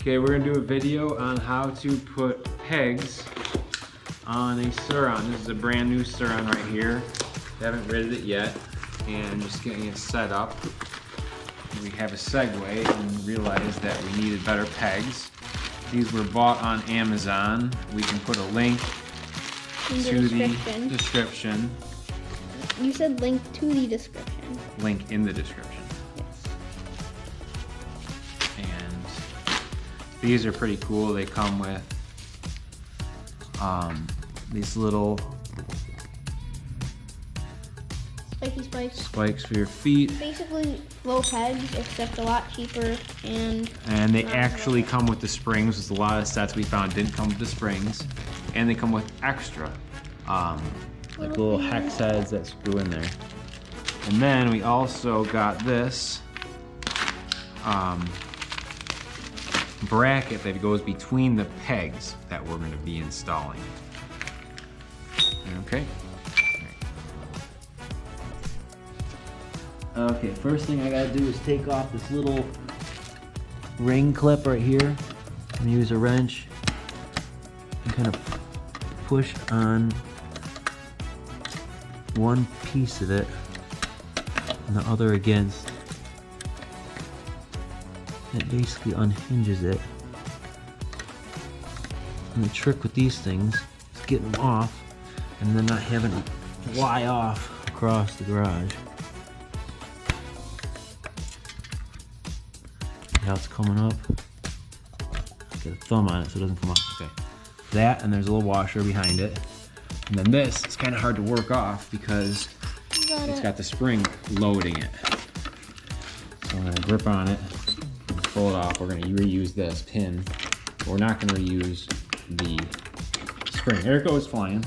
Okay, we're gonna do a video on how to put pegs on a Surron. This is a brand new Surron right here. Haven't ridden it yet, and just getting it set up. We have a Segway and realized that we needed better pegs. These were bought on Amazon. We can put a link to the description. You said link to the description. Link in the description. These are pretty cool. They come with these little spiky spikes for your feet. Basically low pegs, except a lot cheaper, and they actually come with the springs. There's a lot of sets we found didn't come with the springs, and they come with extra like little hex heads that screw in there. And then we also got this bracket that goes between the pegs that we're going to be installing. Okay. Okay, first thing I gotta do is take off this little ring clip right here. I'm gonna use a wrench and kind of push on one piece of it and the other against. It basically unhinges it. And the trick with these things is getting them off and then not having them fly off across the garage. How it's coming up. Get a thumb on it so it doesn't come off. Okay. That, and there's a little washer behind it. And then this, it's kind of hard to work off because it's got the spring loading it. So I'm gonna grip on it and pull it off. We're gonna reuse this pin. But we're not gonna reuse the spring. There it goes flying.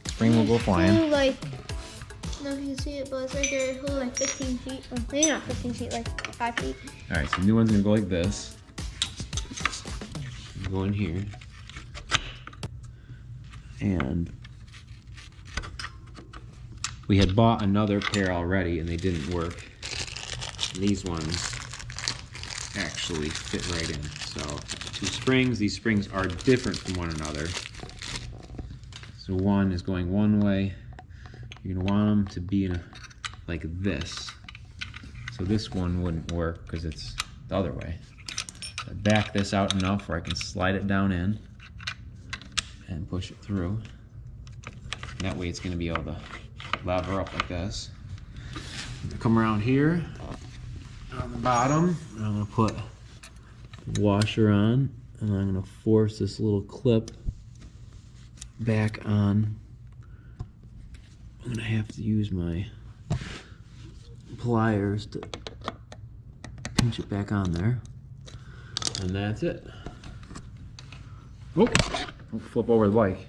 Spring will go flying. Like, I don't know if you can see it, but it's right there. It flew like 15 feet. Or maybe not 15 feet, like 5 feet. All right, so the new one's gonna go like this. Go in here. And we had bought another pair already and they didn't work. These ones actually fit right in. So 2 springs, these springs are different from one another. So one is going one way. You're gonna want them to be in like this. So this one wouldn't work because it's the other way. So I back this out enough where I can slide it down in and push it through. And that way it's gonna be able to lever up like this. Come around here on the bottom. I'm gonna put the washer on and I'm gonna force this little clip back on. I'm gonna have to use my pliers to pinch it back on there. And that's it. Oh, don't flip over the bike.